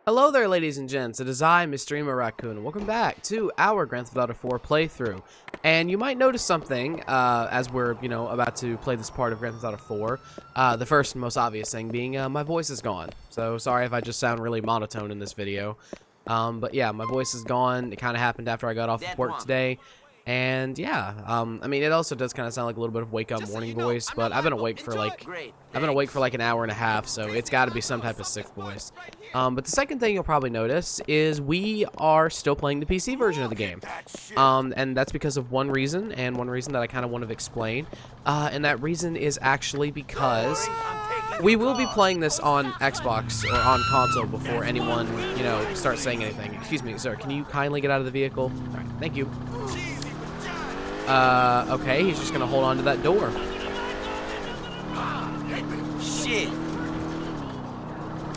Hello there, ladies and gents. It is I, Mr. Emo Raccoon, and welcome back to our Grand Theft Auto 4 playthrough. And you might notice something as we're, about to play this part of Grand Theft Auto 4. The first and most obvious thing being my voice is gone. So sorry if I just sound really monotone in this video. But yeah, my voice is gone. It kind of happened after I got off of work today. And yeah, I mean, it also does kind of sound like a little bit of wake-up morning voice, but I've been awake for like an hour and a half, so it's got to be some type of sick voice. But the second thing you'll probably notice is we are still playing the PC version of the game, and that's because of one reason, and one reason that I kind of want to explain, and that reason is actually because we will be playing this on Xbox or on console before anyone, starts saying anything. Excuse me, sir, can you kindly get out of the vehicle? All right, thank you. Okay, he's just gonna hold on to that door. Shit.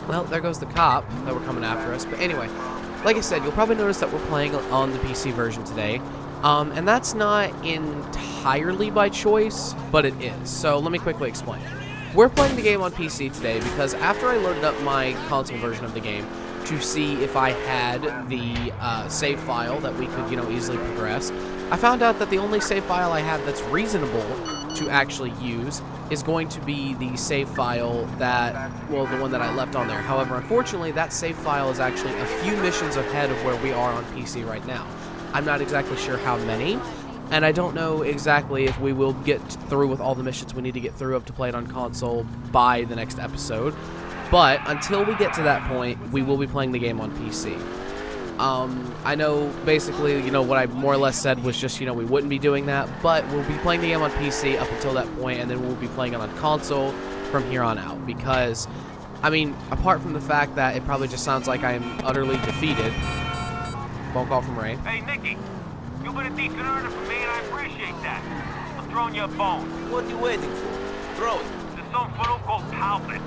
Well, there goes the cop that were coming after us. But anyway, like I said, you'll probably notice that we're playing on the PC version today. And that's not entirely by choice, but it is. So let me quickly explain. We're playing the game on PC today because after I loaded up my console version of the game to see if I had the save file that we could, easily progress, I found out that the only save file I have that's reasonable to actually use is going to be the save file that, well, the one that I left on there. However, unfortunately, that save file is actually a few missions ahead of where we are on PC right now. I'm not exactly sure how many, and I don't know exactly if we will get through with all the missions we need to get through up to play it on console by the next episode. But until we get to that point, we will be playing the game on PC. I know basically, what I more or less said was just, we wouldn't be doing that, but we'll be playing the game on PC up until that point, and then we'll be playing it on console from here on out. Because, I mean, apart from the fact that it probably just sounds like I am utterly defeated. Phone call from Ray. Hey, Nicky, you've been a decent earner for me, and I appreciate that. I'm throwing you a bone. What are you waiting for? Throw it. There's some fellow called Talbot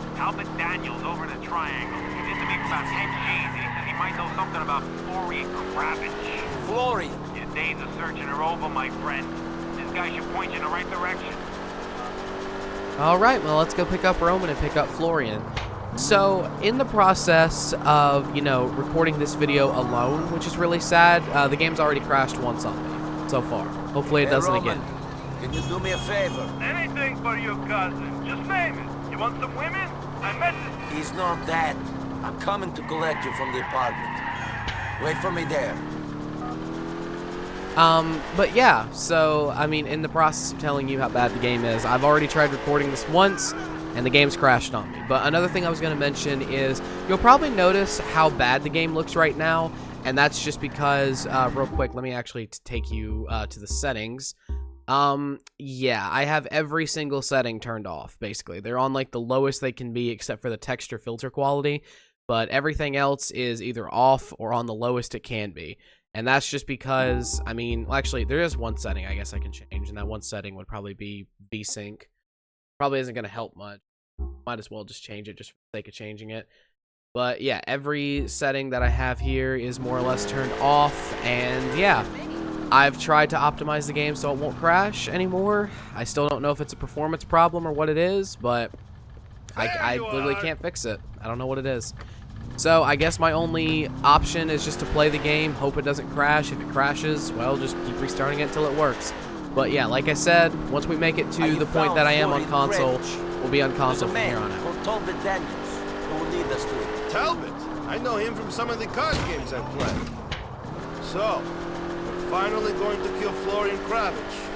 Daniels over in the Triangle. He just makes about 10 G's, and he says he might know something about Florian. Florian. Your days of searching are over, my friend. This guy should point you in the right direction. Alright, well, let's go pick up Roman and pick up Florian. So, in the process of, recording this video alone, which is really sad, the game's already crashed once on me so far. Hopefully it doesn't Roman, again. can you do me a favor? Anything for your cousin. Just name it. You want some women? I met this. He's not that. I'm coming to collect you from the apartment. Wait for me there. But yeah, so, I mean, in the process of telling you how bad the game is, I've already tried recording this once, and the game's crashed on me. But another thing I was going to mention is, you'll probably notice how bad the game looks right now, and that's just because, real quick, let me actually take you, to the settings. Yeah, I have every single setting turned off, basically. They're on, like, the lowest they can be, except for the texture filter quality, but everything else is either off or on the lowest it can be. And that's just because, I mean, well, actually, there is one setting I guess I can change, and that one setting would probably be VSync. Probably isn't going to help much. Might as well just change it just for the sake of changing it. But yeah, every setting that I have here is more or less turned off, and yeah, I've tried to optimize the game so it won't crash anymore. I still don't know if it's a performance problem or what it is, but I literally can't fix it. I don't know what it is. So I guess my only option is just to play the game, hope it doesn't crash. If it crashes, well, just keep restarting it until it works. But yeah, like I said, once we make it to the point that I am on console, we'll be on console from here on out. Called Talbot Daniels, who will lead us to it. Talbot? I know him from some of the card games I've played. So, we're finally going to kill Florian Kravitz.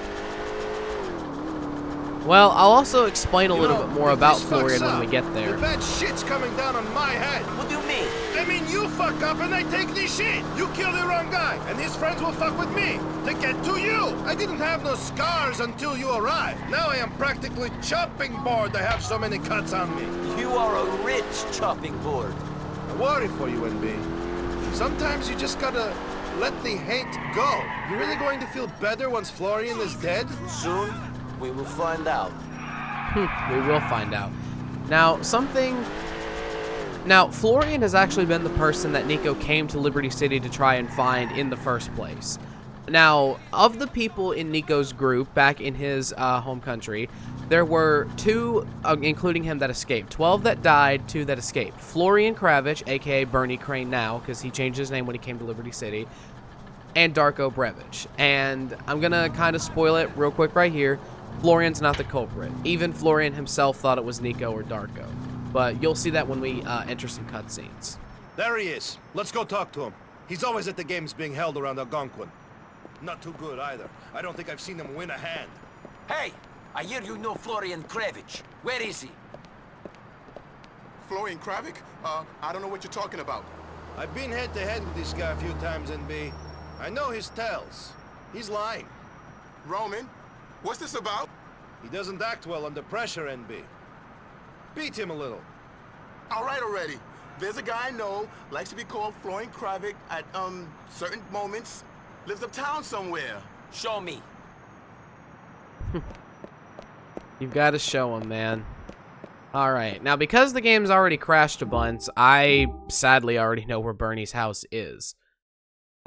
Well, I'll also explain a little bit more about Florian when we get there. The bad shit's coming down on my head. What do you mean? I mean, you fuck up and I take the shit. You kill the wrong guy, and his friends will fuck with me to get to you. I didn't have no scars until you arrived. Now I am practically chopping board to have so many cuts on me. You are a rich chopping board. I worry for you, NB. Sometimes you just gotta let the hate go. You really going to feel better once Florian is dead? Soon, we will find out. We will find out. Now, Florian has actually been the person that Nico came to Liberty City to try and find in the first place. Now, of the people in Nico's group back in his home country, there were 2, including him, that escaped. 12 that died, 2 that escaped. Florian Kravich, a.k.a. Bernie Crane now, because he changed his name when he came to Liberty City, and Darko Brevich. And I'm going to kind of spoil it real quick right here. Florian's not the culprit. Even Florian himself thought it was Nico or Darko. But you'll see that when we enter some cutscenes. There he is. Let's go talk to him. He's always at the games being held around Algonquin. Not too good either. I don't think I've seen him win a hand. Hey, I hear you know Florian Kravich. Where is he? Florian Kravich? I don't know what you're talking about. I've been head-to-head with this guy a few times, NB. I know his tells. He's lying. Roman, what's this about? He doesn't act well under pressure, NB. Beat him a little. All right already. There's a guy I know, likes to be called Florian Kravich at, certain moments. Lives uptown somewhere. Show me. You've got to show him, man. Alright, now because the game's already crashed a bunch, I sadly already know where Bernie's house is.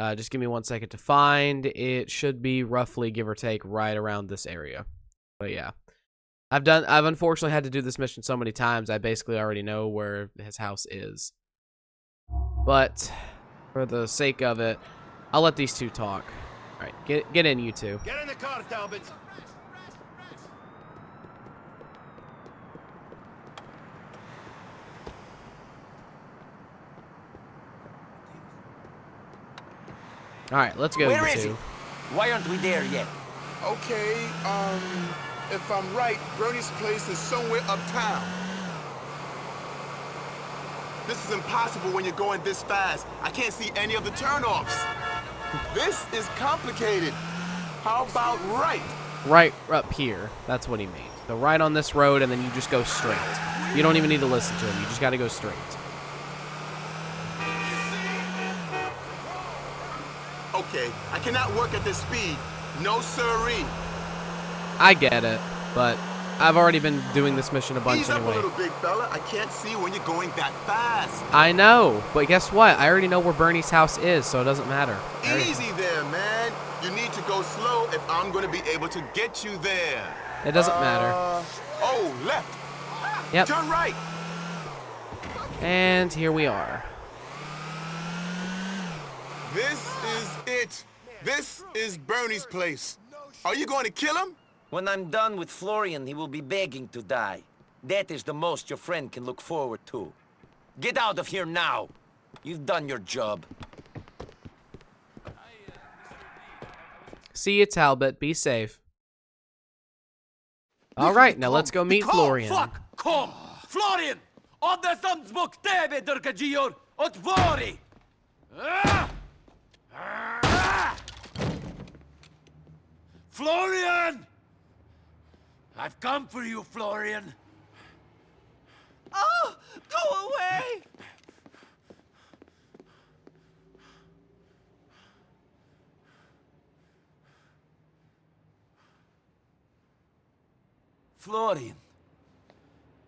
Just give me 1 second to find. It should be roughly, give or take, right around this area. But yeah. I've unfortunately had to do this mission so many times, I basically already know where his house is. But, for the sake of it, I'll let these 2 talk. Alright, get in, you 2. Get in the car, Talbot. Alright, let's go, Where you is 2. he? Why aren't we there yet? Okay, if I'm right, Bernie's place is somewhere uptown. This is impossible when you're going this fast. I can't see any of the turnoffs. This is complicated. How about right? Right up here. That's what he means. So right on this road, and then you just go straight. You don't even need to listen to him. You just got to go straight. Okay, I cannot work at this speed. No siree. I get it, but I've already been doing this mission a bunch Ease up anyway. a little, big fella. I can't see when you're going that fast. I know, but guess what? I already know where Bernie's house is, so it doesn't matter. Easy there, man. You need to go slow if I'm going to be able to get you there. It doesn't matter. Oh, left. Yep. Turn right. And here we are. This is it. This is Bernie's place. Are you going to kill him? When I'm done with Florian, he will be begging to die. That is the most your friend can look forward to. Get out of here now. You've done your job. See you, Talbot. Be safe. All right, now let's go meet Florian. Fuck! Kom! Florian! Oddesam zbog tebe, Darkajior! Otvori! Florian! I've come for you, Florian. Oh, go away! Florian.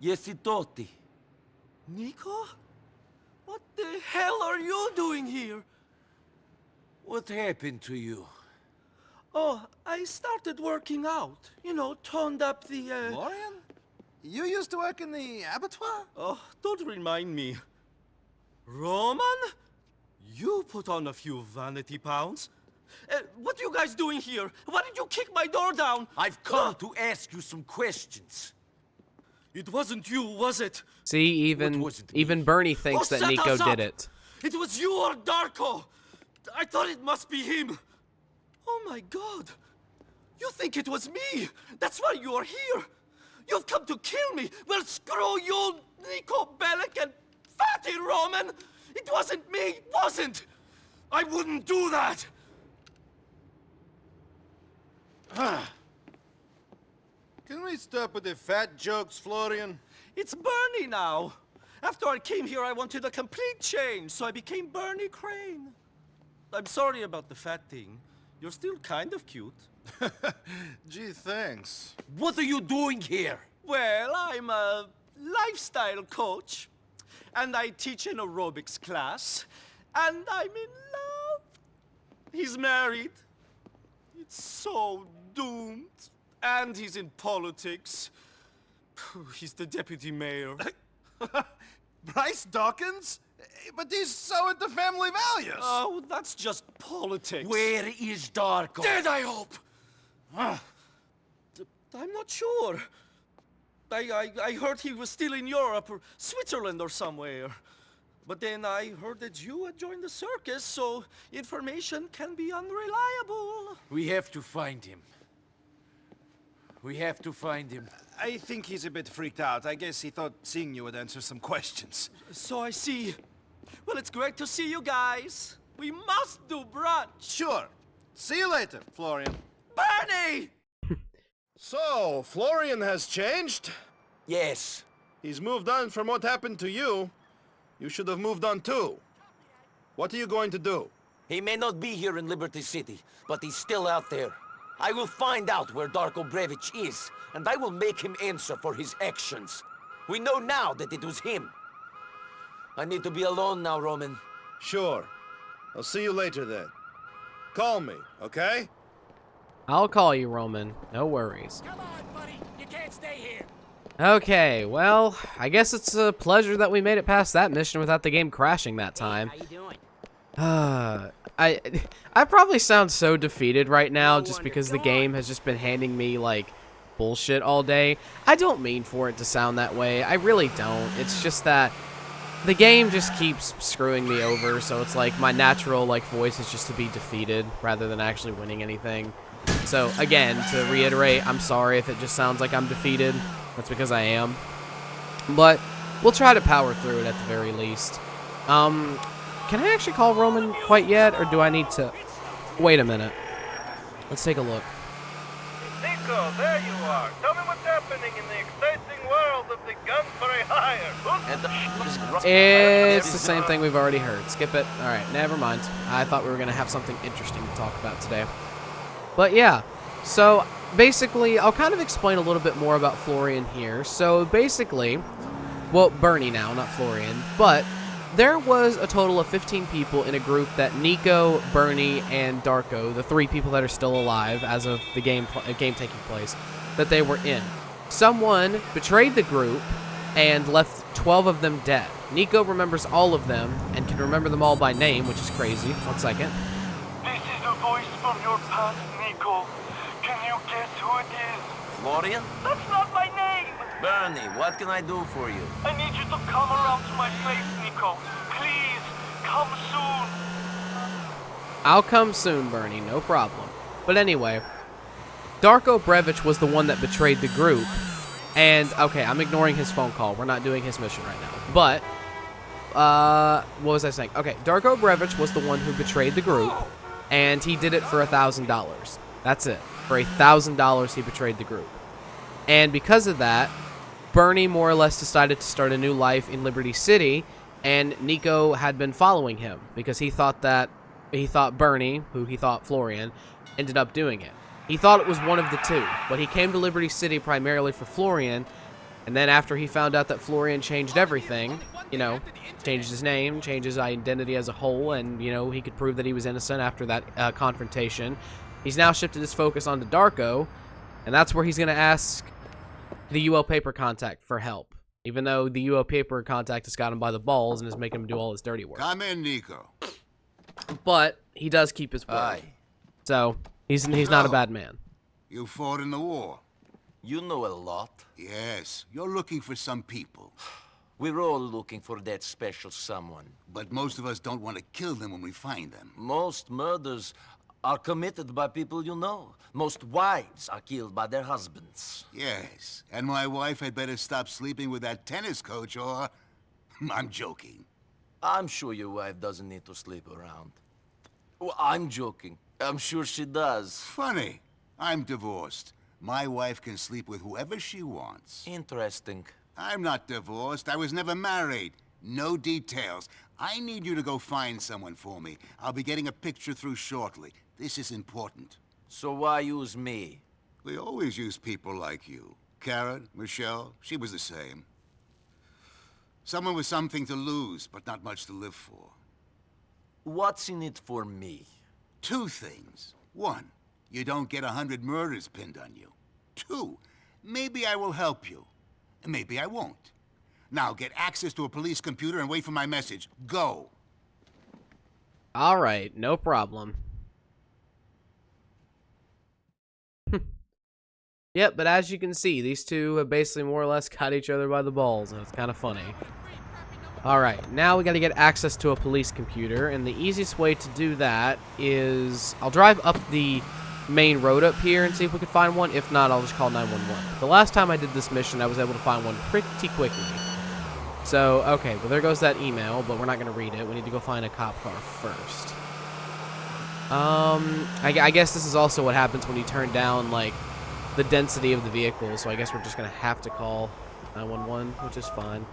Yesitoti. Nico? What the hell are you doing here? What happened to you? Oh, I started working out. You know, toned up the, Florian? You used to work in the abattoir? Oh, don't remind me. Roman? You put on a few vanity pounds. What are you guys doing here? Why did you kick my door down? I've come to ask you some questions. It wasn't you, was it? See, What wasn't me? even Bernie thinks Who that set Nico us up? did it. It was you or Darko. I thought it must be him. Oh my God. You think it was me? That's why you're here. You've come to kill me. Well, screw you, Nico Bellic and Fatty Roman. It wasn't me, it wasn't. I wouldn't do that. Can we stop with the fat jokes, Florian? It's Bernie now. After I came here, I wanted a complete change, so I became Bernie Crane. I'm sorry about the fat thing. You're still kind of cute. Gee, thanks. What are you doing here? Well, I'm a lifestyle coach, and I teach an aerobics class, and I'm in love. He's married. It's so doomed. And he's in politics. He's the deputy mayor. Bryce Dawkins? But he's so into family values. Oh, that's just politics. Where is Darko? Dead, I hope! I'm not sure. I heard he was still in Europe or Switzerland or somewhere. But then I heard that you had joined the circus, so information can be unreliable. We have to find him. We have to find him. I think he's a bit freaked out. I guess he thought seeing you would answer some questions. So I see. Well, it's great to see you guys. We must do brunch. Sure. See you later, Florian. Bernie! So, Florian has changed? Yes. He's moved on from what happened to you. You should have moved on too. What are you going to do? He may not be here in Liberty City, but he's still out there. I will find out where Darko Brevich is, and I will make him answer for his actions. We know now that it was him. I need to be alone now, Roman. Sure. I'll see you later then. Call me, okay? I'll call you, Roman. No worries. Come on, buddy. You can't stay here. Okay, well, I guess it's a pleasure that we made it past that mission without the game crashing that time. How you doing? I probably sound so defeated right now just because the game has just been handing me, like, bullshit all day. I don't mean for it to sound that way. I really don't. It's just that the game just keeps screwing me over, so it's like my natural, like, voice is just to be defeated rather than actually winning anything. So, again, to reiterate, I'm sorry if it just sounds like I'm defeated. That's because I am. But we'll try to power through it at the very least. Can I actually call Roman quite yet, or do I need to... Wait a minute. Let's take a look. Nico, there you are. Tell me what's happening in the exciting world of the gun for a hire. It's the same thing we've already heard. Skip it. Alright, never mind. I thought we were going to have something interesting to talk about today. But yeah, so basically, I'll kind of explain a little bit more about Florian here. So basically, well, Bernie now, not Florian, but there was a total of 15 people in a group that Nico, Bernie, and Darko, the 3 people that are still alive as of the game taking place, that they were in. Someone betrayed the group and left 12 of them dead. Nico remembers all of them and can remember them all by name, which is crazy. 1 second. This is a voice from your past, Nico. Can you guess who it is? Florian? That's not my name! Bernie, what can I do for you? I need you to come around to my place, Nico. Please, come soon. I'll come soon, Bernie, no problem. But anyway, Darko Brevich was the one that betrayed the group. And, okay, I'm ignoring his phone call. We're not doing his mission right now. But, what was I saying? Okay, Darko Brevich was the one who betrayed the group. And he did it for $1,000. That's it. For $1,000, he betrayed the group. And because of that, Bernie more or less decided to start a new life in Liberty City, and Nico had been following him because he thought Bernie, who he thought Florian, ended up doing it. He thought it was one of the two, but he came to Liberty City primarily for Florian, and then after he found out that Florian changed everything, you know, changed his name, changed his identity as a whole, and, you know, he could prove that he was innocent after that confrontation, he's now shifted his focus onto Darko, and that's where he's going to ask the UL paper contact for help, even though the UL paper contact has got him by the balls and is making him do all his dirty work. Come in, Nico. But he does keep his word. Aye. So he's not a bad man. You fought in the war. You know a lot. Yes, you're looking for some people. We're all looking for that special someone. But most of us don't want to kill them when we find them. Most murders are committed by people you know. Most wives are killed by their husbands. Yes, and my wife had better stop sleeping with that tennis coach or... I'm joking. I'm sure your wife doesn't need to sleep around. Well, I'm joking. I'm sure she does. Funny. I'm divorced. My wife can sleep with whoever she wants. Interesting. I'm not divorced. I was never married. No details. I need you to go find someone for me. I'll be getting a picture through shortly. This is important. So why use me? We always use people like you. Karen, Michelle, she was the same. Someone with something to lose, but not much to live for. What's in it for me? 2 things. 1, You don't get 100 murders pinned on you. 2, maybe I will help you. Maybe I won't. Now get access to a police computer and wait for my message. Go. All right, no problem. Yep, but as you can see, these two have basically more or less got each other by the balls, and it's kind of funny. Alright, now we gotta get access to a police computer, and the easiest way to do that is... I'll drive up the main road up here and see if we can find one. If not, I'll just call 911. The last time I did this mission, I was able to find one pretty quickly. So, okay, well there goes that email, but we're not gonna read it. We need to go find a cop car first. I guess this is also what happens when you turn down, like, the density of the vehicle, so I guess we're just gonna have to call 911, which is fine.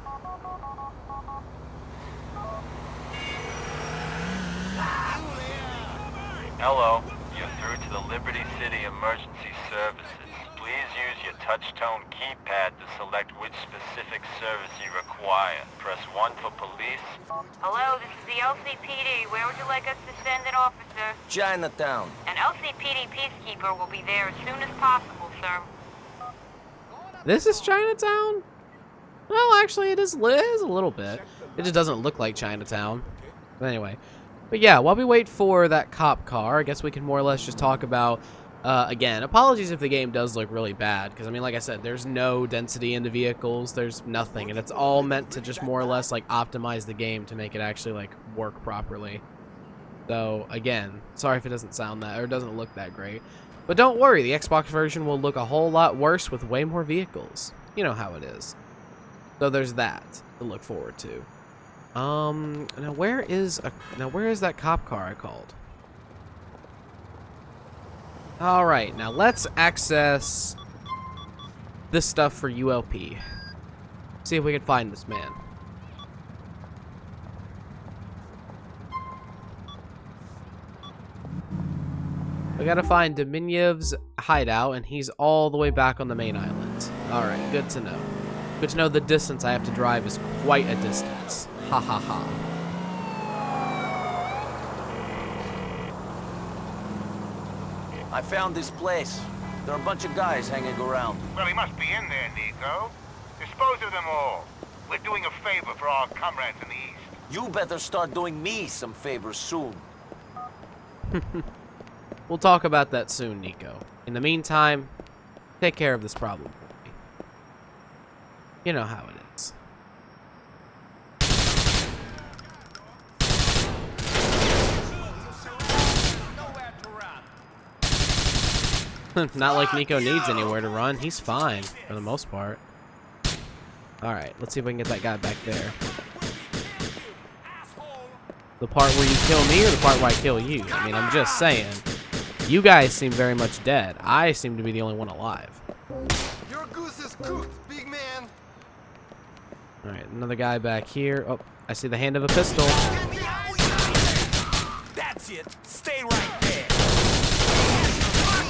Hello, you're through to the Liberty City Emergency Services. Please use your touch-tone keypad to select which specific service you require. Press 1 for police. Hello, this is the LCPD. Where would you like us to send an officer? Chinatown. An LCPD peacekeeper will be there as soon as possible, sir. This is Chinatown? Well, actually, it is a little bit. It just doesn't look like Chinatown. But anyway. But yeah, while we wait for that cop car, I guess we can more or less just talk about, again, apologies if the game does look really bad, because, I mean, like I said, there's no density in the vehicles, there's nothing, and it's all meant to just more or less, like, optimize the game to make it actually, like, work properly. So, again, sorry if it doesn't sound that, or doesn't look that great. But don't worry, the Xbox version will look a whole lot worse with way more vehicles. You know how it is. So there's that to look forward to. Now where is that cop car I called? Alright, now let's access this stuff for ULP. See if we can find this man. We gotta find Dominiev's hideout, and he's all the way back on the main island. Alright, good to know. Good to know the distance I have to drive is quite a distance. Ha ha ha. I found this place. There are a bunch of guys hanging around. Well, he must be in there, Nico. Dispose of them all. We're doing a favor for our comrades in the east. You better start doing me some favors soon. We'll talk about that soon, Nico. In the meantime, take care of this problem for me. You know how it is. Not like Nico needs anywhere to run. He's fine, for the most part. Alright, let's see if we can get that guy back there. The part where you kill me or the part where I kill you? I mean, I'm just saying. You guys seem very much dead. I seem to be the only one alive. Your goose is cooked, big man. Alright, another guy back here. Oh, I see the hand of a pistol. That's it. Stay right there.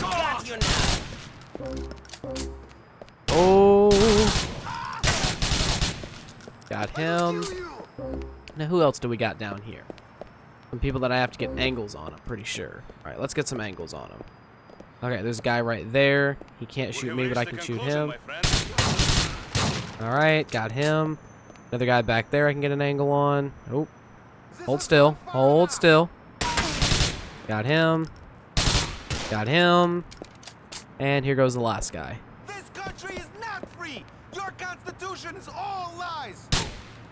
Got you now. Oh. Got him. Now, who else do we got down here? Some people that I have to get angles on, I'm pretty sure. Alright, let's get some angles on him. Okay, there's a guy right there. He can't shoot me, but I can shoot him. Alright, got him. Another guy back there I can get an angle on. Oh. Hold still. Hold still. Got him. Got him. And here goes the last guy. This country is not free. Your constitution is all lies.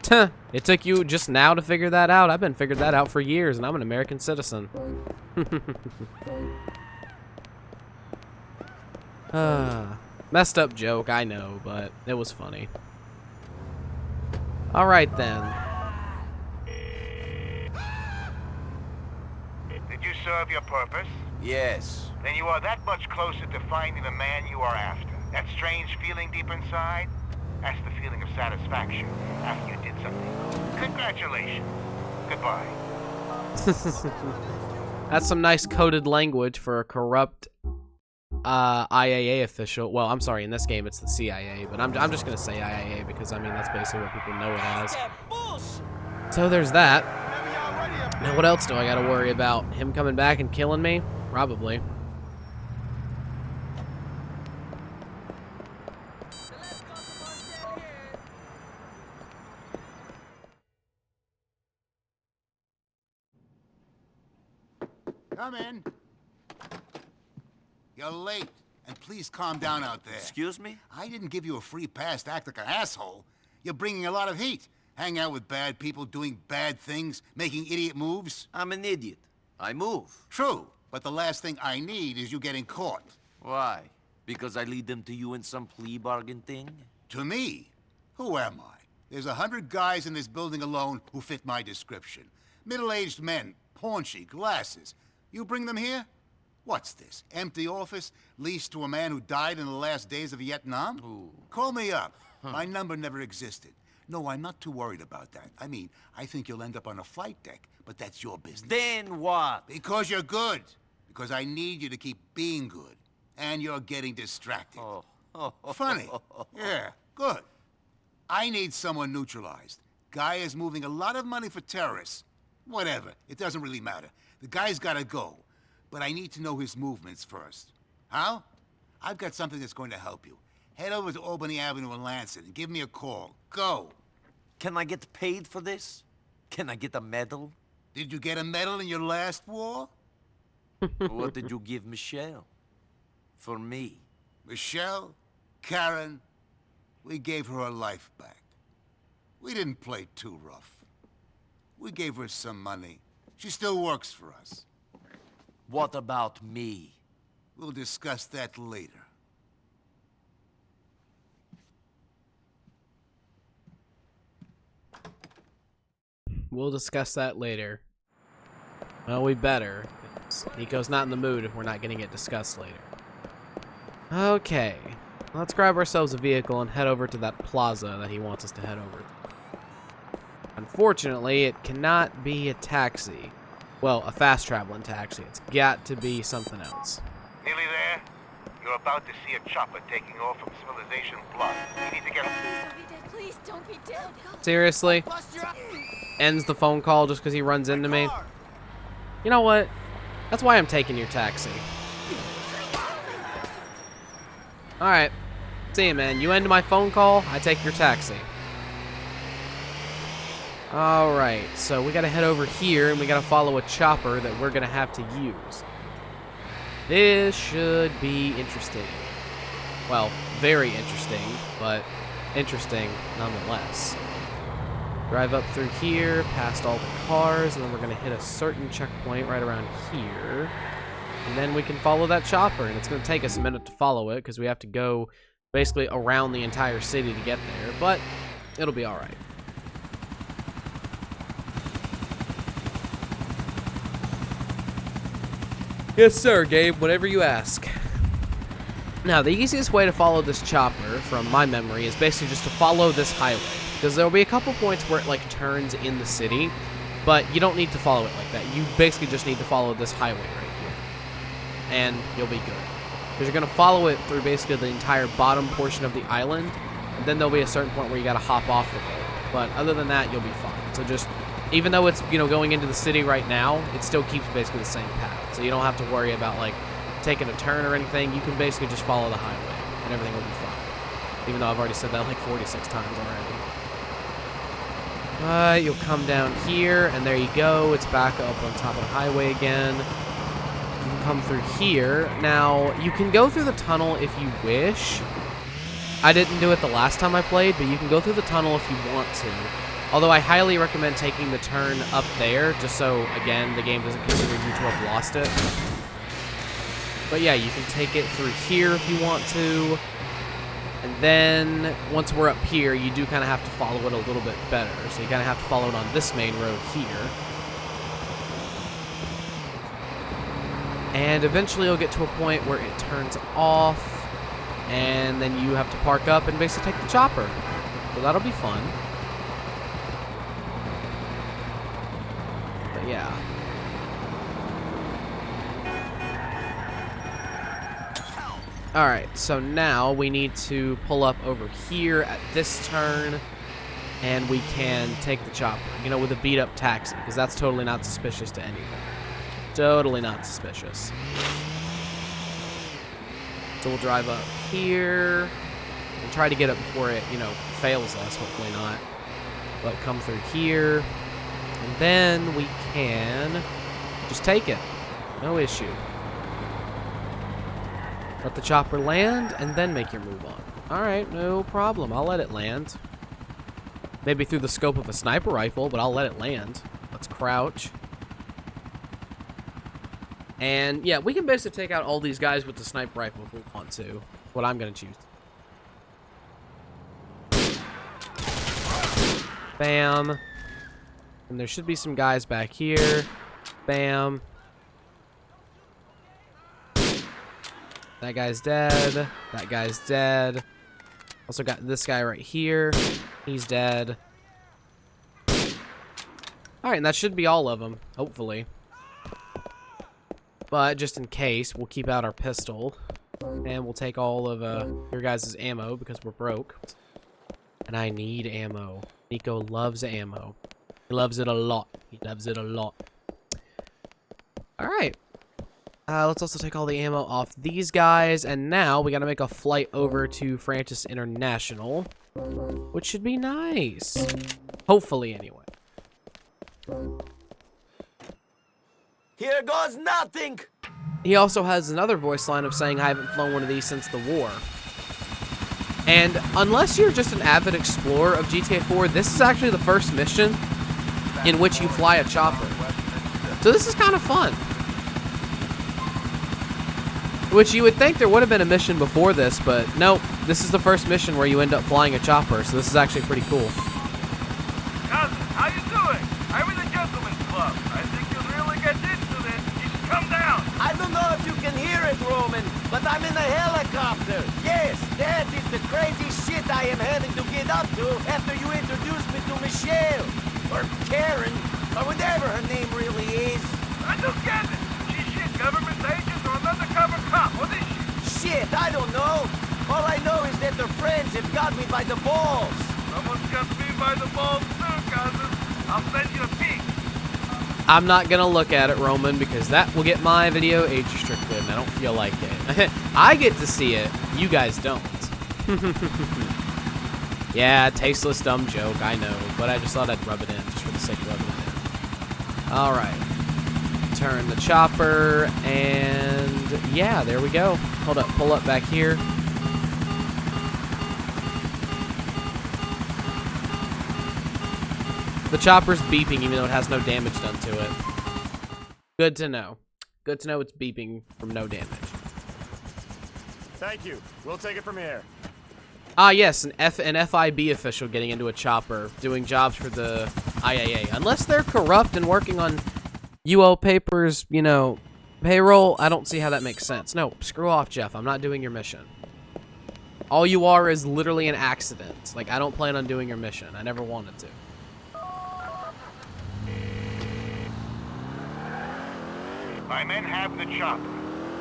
Tuh. It took you just now to figure that out. I've been figured that out for years, and I'm an American citizen. Messed up joke, I know, but it was funny. Alright then. Did you serve your purpose? Yes. Then you are that much closer to finding the man you are after. That strange feeling deep inside? That's the feeling of satisfaction after you did something. Congratulations. Goodbye. That's some nice coded language for a corrupt IAA official. Well, I'm sorry, in this game it's the CIA, but I'm just gonna say IAA because, I mean, that's basically what people know it as. So there's that. Now what else do I gotta worry about? Him coming back and killing me? Probably. Come in. You're late, and please calm down out there. Excuse me? I didn't give you a free pass to act like an asshole. You're bringing a lot of heat. Hang out with bad people, doing bad things, making idiot moves. I'm an idiot. I move. True, but the last thing I need is you getting caught. Why? Because I lead them to you in some plea bargain thing? To me? Who am I? There's 100 guys in this building alone who fit my description. Middle-aged men, paunchy, glasses. You bring them here? What's this? Empty office, leased to a man who died in the last days of Vietnam? Ooh. Call me up. My number never existed. No, I'm not too worried about that. I mean, I think you'll end up on a flight deck, but that's your business. Then what? Because you're good. Because I need you to keep being good. And you're getting distracted. Oh. Funny. Yeah, good. I need someone neutralized. Guy is moving a lot of money for terrorists. Whatever, it doesn't really matter. The guy's gotta go. But I need to know his movements first. How? I've got something that's going to help you. Head over to Albany Avenue in Lansing and give me a call. Go. Can I get paid for this? Can I get a medal? Did you get a medal in your last war? What did you give Michelle? For me? Michelle? Karen? We gave her life back. We didn't play too rough. We gave her some money. She still works for us. What about me? We'll discuss that later. We'll discuss that later. Well, we better. Nico's not in the mood if we're not going to get discussed later. Okay. Let's grab ourselves a vehicle and head over to that plaza that he wants us to head over to. Unfortunately, it cannot be a taxi. Well, a fast-traveling taxi. It's got to be something else. Nearly there? You're about to see a chopper taking off from Civilization Plus. You need to get... Please don't be dead. Seriously? Ends the phone call just because he runs into me? You know what? That's why I'm taking your taxi. Alright. See you, man. You end my phone call, I take your taxi. Alright, so we gotta head over here and we gotta follow a chopper that we're gonna have to use. This should be interesting. Well, very interesting, but interesting nonetheless. Drive up through here, past all the cars, and then we're gonna hit a certain checkpoint right around here. And then we can follow that chopper, and it's gonna take us a minute to follow it, because we have to go basically around the entire city to get there, but it'll be alright. Yes, sir, Gabe, whatever you ask. Now, the easiest way to follow this chopper, from my memory, is basically just to follow this highway. Because there will be a couple points where it, like, turns in the city, but you don't need to follow it like that. You basically just need to follow this highway right here. And you'll be good. Because you're going to follow it through basically the entire bottom portion of the island, and then there'll be a certain point where you got to hop off the boat. But other than that, you'll be fine. So just... even though it's, you know, going into the city right now, it still keeps basically the same path. So you don't have to worry about, like, taking a turn or anything. You can basically just follow the highway, and everything will be fine. Even though I've already said that, like, 46 times already. You'll come down here, and there you go. It's back up on top of the highway again. You can come through here. Now, you can go through the tunnel if you wish. I didn't do it the last time I played, but you can go through the tunnel if you want to. Although I highly recommend taking the turn up there, just so, again, the game doesn't consider you to have lost it. But yeah, you can take it through here if you want to. And then, once we're up here, you do kind of have to follow it a little bit better. So you kind of have to follow it on this main road here. And eventually you'll get to a point where it turns off. And then you have to park up and basically take the chopper. So that'll be fun. Yeah. Alright, so now we need to pull up over here at this turn, and we can take the chopper, you know, with a beat-up taxi, because that's totally not suspicious to anything. Totally not suspicious. So we'll drive up here, and try to get it before it, you know, fails us, hopefully not. But come through here. And then we can just take it. No issue. Let the chopper land, and then make your move on. Alright, no problem. I'll let it land. Maybe through the scope of a sniper rifle, but I'll let it land. Let's crouch. And, yeah, we can basically take out all these guys with the sniper rifle if we want to. What I'm going to choose. Bam. And there should be some guys back here. Bam. That guy's dead. That guy's dead. Also got this guy right here. He's dead. Alright, and that should be all of them, hopefully. But just in case, we'll keep out our pistol. And we'll take all of your guys' ammo because we're broke. And I need ammo. Nico loves ammo. He loves it a lot. He loves it a lot. Alright. Let's also take all the ammo off these guys. And now we gotta make a flight over to Francis International. Which should be nice. Hopefully, anyway. Here goes nothing! He also has another voice line of saying, I haven't flown one of these since the war. And unless you're just an avid explorer of GTA 4, this is actually the first mission in which you fly a chopper. So this is kind of fun. Which you would think there would have been a mission before this, but nope. This is the first mission where you end up flying a chopper, so this is actually pretty cool. Cousin, how you doing? I'm in the gentleman's club. I think you'll really get into this. You should come down. I don't know if you can hear it, Roman, but I'm in a helicopter. Yes, that is the crazy shit I am having to get up to after you introduced me to Michelle. Or Karen, or whatever her name really is. I don't get it. She's shit, government agent or an undercover cop. What is she? Shit, I don't know. All I know is that her friends have got me by the balls. Someone's got me by the balls too, cousin. I'll send you a peek. I'm not gonna look at it, Roman, because that will get my video age restricted, and I don't feel like it. I get to see it. You guys don't. Yeah, tasteless, dumb joke, I know. But I just thought I'd rub it in, just for the sake of rubbing it in. Alright. Turn the chopper, and yeah, there we go. Hold up, pull up back here. The chopper's beeping even though it has no damage done to it. Good to know. Good to know it's beeping from no damage. Thank you. We'll take it from here. Ah, yes, an FIB official getting into a chopper, doing jobs for the IAA. Unless they're corrupt and working on UO Papers, you know, payroll, I don't see how that makes sense. No, screw off, Jeff. I'm not doing your mission. All you are is literally an accident. Like, I don't plan on doing your mission. I never wanted to. My men have the chopper.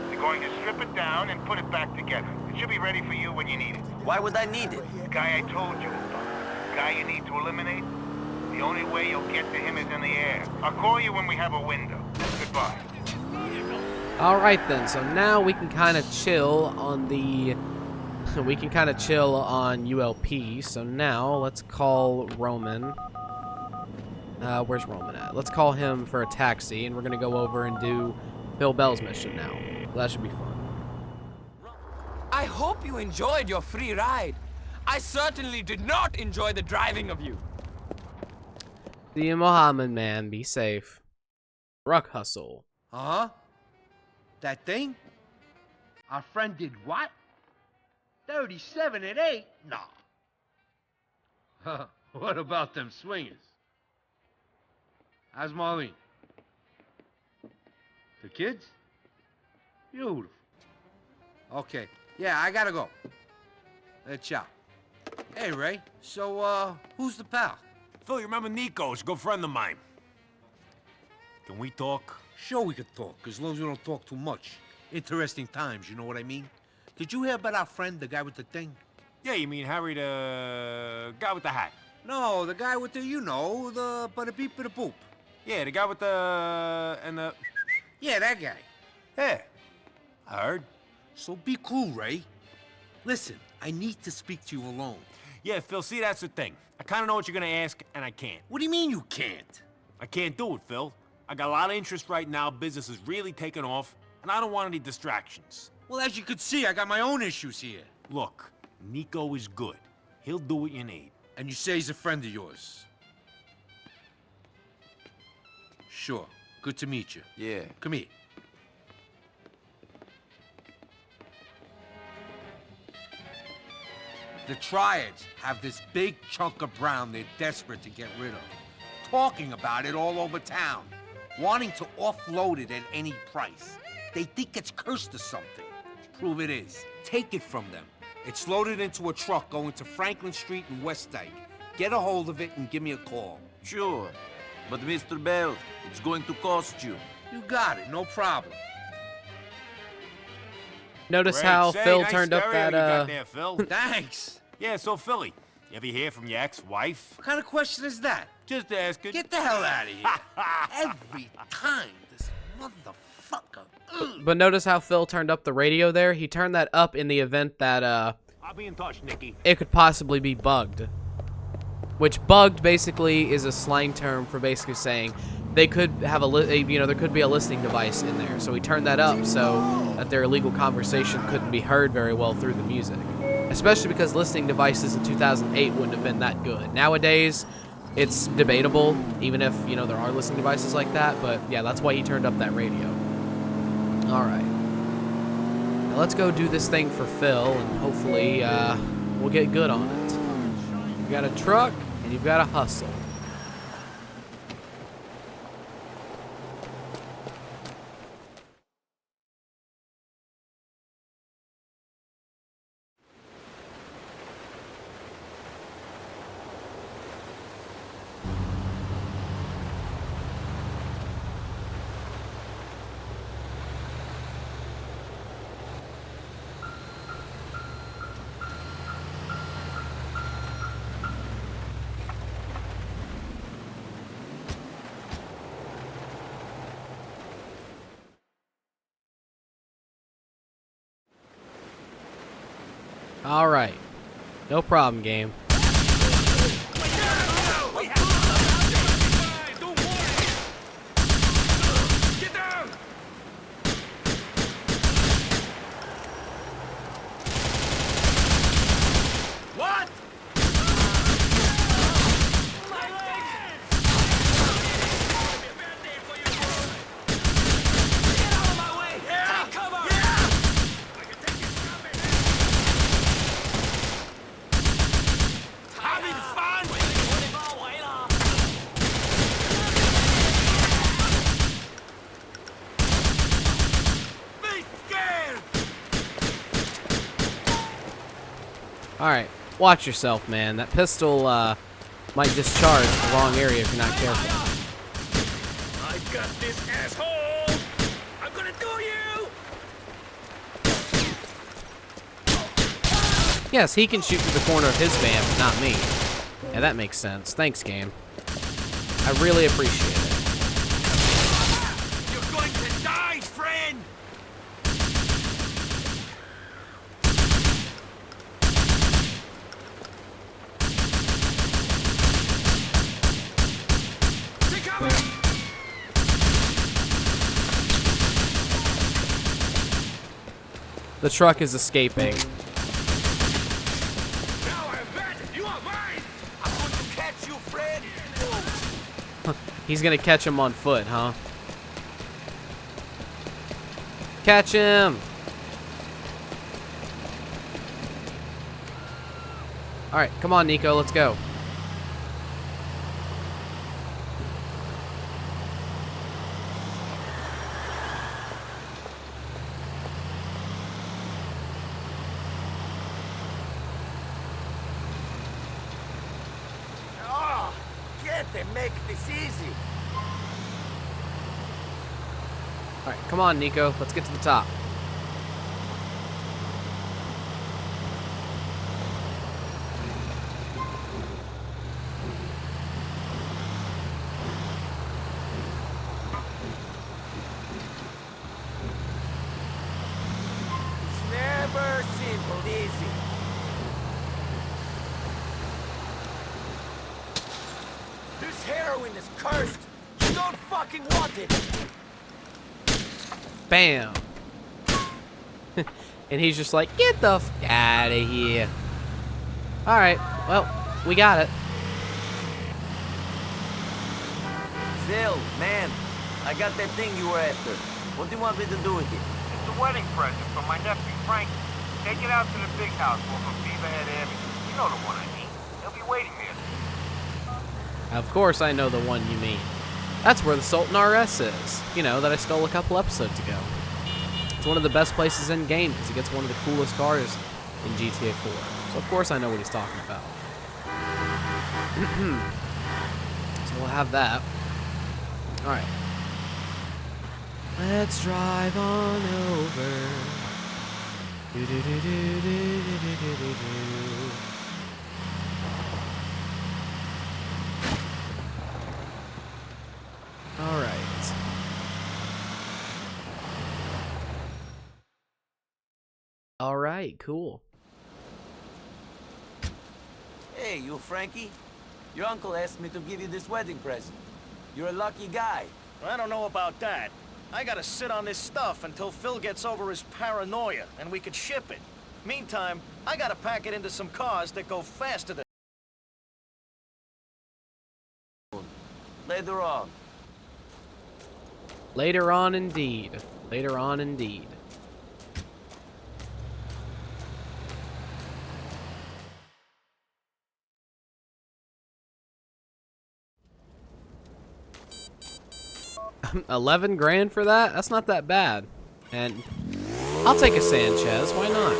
They're going to strip it down and put it back together. It should be ready for you when you need it. Why would I need it? The guy I told you about. The guy you need to eliminate. The only way you'll get to him is in the air. I'll call you when we have a window. Goodbye. Alright then, so now we can kind of chill on the... we can kind of chill on ULP. So now, let's call Roman. Where's Roman at? Let's call him for a taxi, and we're going to go over and do Bill Bell's mission now. That should be fun. I hope you enjoyed your free ride. I certainly did not enjoy the driving of you. See you, Mohammed, man. Be safe. Truck hustle. Huh? That thing? Our friend did what? 37 at 8? Nah. What about them swingers? How's Marlene? The kids? Beautiful. Okay. Yeah, I gotta go. Ciao. Hey, Ray. So, who's the pal? Phil, you remember Nico? He's a good friend of mine. Can we talk? Sure we could talk, as long as we don't talk too much. Interesting times, you know what I mean? Did you hear about our friend, the guy with the thing? Yeah, you mean Harry, the guy with the hat? No, the guy with the, you know, the bada-beep bada-boop. Yeah, the guy with the... and the... Yeah, that guy. Yeah, I heard. So be cool, Ray. Listen, I need to speak to you alone. Yeah, Phil, see, that's the thing. I kind of know what you're going to ask, and I can't. What do you mean you can't? I can't do it, Phil. I got a lot of interest right now, business is really taking off, and I don't want any distractions. Well, as you can see, I got my own issues here. Look, Nico is good. He'll do what you need. And you say he's a friend of yours? Sure. Good to meet you. Yeah. Come here. The Triads have this big chunk of ground they're desperate to get rid of. Talking about it all over town. Wanting to offload it at any price. They think it's cursed or something. Prove it is. Take it from them. It's loaded into a truck going to Franklin Street in West Dyke. Get a hold of it and give me a call. Sure. But Mr. Bell, it's going to cost you. You got it, no problem. Notice Great. how Say, Phil nice turned up stereo that, you got there, Phil. Thanks. Yeah, so Philly, you ever hear from your ex-wife? What kind of question is that? Just asking. Get the hell out of here. Every time, this motherfucker. But notice how Phil turned up the radio there? He turned that up in the event that, I'll be in touch, Nicky. it could possibly be bugged. Which bugged basically is a slang term for basically saying they could have there could be a listening device in there. So he turned that up so that their illegal conversation couldn't be heard very well through the music. Especially because listening devices in 2008 wouldn't have been that good. Nowadays, it's debatable, even if, there are listening devices like that. But yeah, that's why he turned up that radio. Alright. Now let's go do this thing for Phil, and hopefully we'll get good on it. You've got a truck, and you've got a hustle. Alright. No problem, game. Alright, watch yourself, man. That pistol might discharge in the wrong area if you're not careful. I got this, asshole! I'm gonna do you! Yes, he can shoot through the corner of his van, but not me. Yeah, that makes sense. Thanks, game. I really appreciate it. You're going to die, friend! Take cover! The truck is escaping. Now I'm back! You are mine! I'm going to catch you, friend! He's gonna catch him on foot, huh? Catch him! Alright, come on, Nico, let's go. Oh, can't they make this easy? Alright, come on, Nico, let's get to the top. It's never simple, easy. This heroin is cursed. You know don't fucking want it! Bam. And he's just like, get the f out of here. Alright, well, we got it. Phil, man, I got that thing you were after. What do you want me to do with it? It's a wedding present from my nephew, Frank. Take it out to the big house off of Beaverhead Avenue. You know the one I mean. He'll be waiting there. Of course I know the one you mean. That's where the Sultan RS is. You know, that I stole a couple episodes ago. It's one of the best places in game because it gets one of the coolest cars in GTA 4. So of course I know what he's talking about. So we'll have that. Alright. Let's drive on over. Alright. Alright, cool. Hey, you Frankie. Your uncle asked me to give you this wedding present. You're a lucky guy. I don't know about that. I gotta sit on this stuff until Phil gets over his paranoia, and we could ship it. Meantime, I gotta pack it into some cars that go faster than... Later on. Later on indeed. Later on indeed. $11 grand for that? That's not that bad. And I'll take a Sanchez. Why not?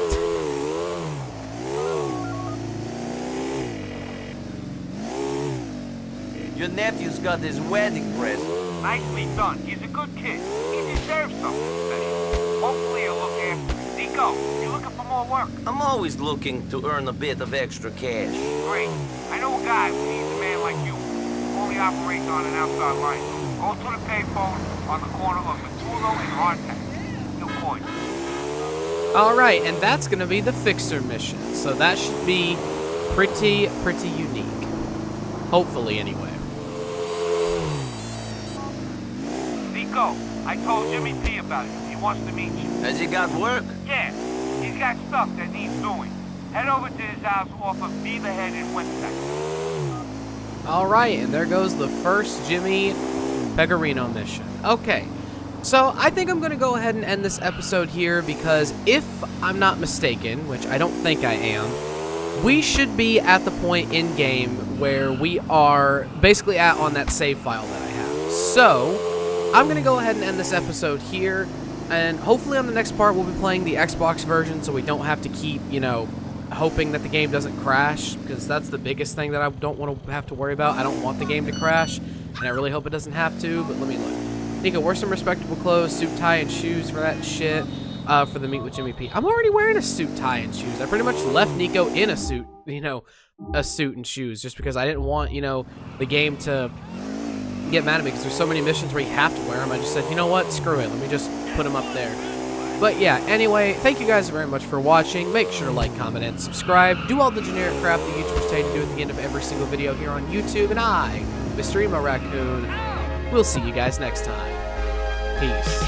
Your nephew's got his wedding present. Nicely done. He's a good kid. He deserves something special. Hopefully you'll look after him. Nico, you looking for more work? I'm always looking to earn a bit of extra cash. Great. I know a guy who needs a man like you. Only operates on an outside line. Go to the payphone on the corner of Matulo and Hardtack. He'll call you. Alright, and that's going to be the Fixer mission. So that should be pretty unique. Hopefully, anyway. Nico, I told Jimmy P about it. He wants to meet you. Has he got work? Yeah, he's got stuff that needs doing. Head over to his house off of Beaverhead in Westside. Alright, and there goes the first Jimmy Pecorino mission. Okay, so I think I'm going to go ahead and end this episode here because if I'm not mistaken, which I don't think I am, we should be at the point in game where we are basically on that save file that I have. So I'm going to go ahead and end this episode here, and hopefully on the next part we'll be playing the Xbox version so we don't have to keep, you know, hoping that the game doesn't crash, because that's the biggest thing that I don't want to have to worry about. I don't want the game to crash, and I really hope it doesn't have to, but let me look. Nico, wear some respectable clothes, suit, tie, and shoes for that shit, for the meet with Jimmy P. I'm already wearing a suit, tie, and shoes. I pretty much left Nico in a suit, you know, a suit and shoes, just because I didn't want, you know, the game to get mad at me, because there's so many missions where you have to wear them. I just said, you know what, screw it, let me just put them up there. But yeah, anyway, thank you guys very much for watching. Make sure to like, comment, and subscribe. Do all the generic crap that YouTubers tell you to do at the end of every single video here on YouTube. And I, Mr. Emo Raccoon, will see you guys next time. Peace.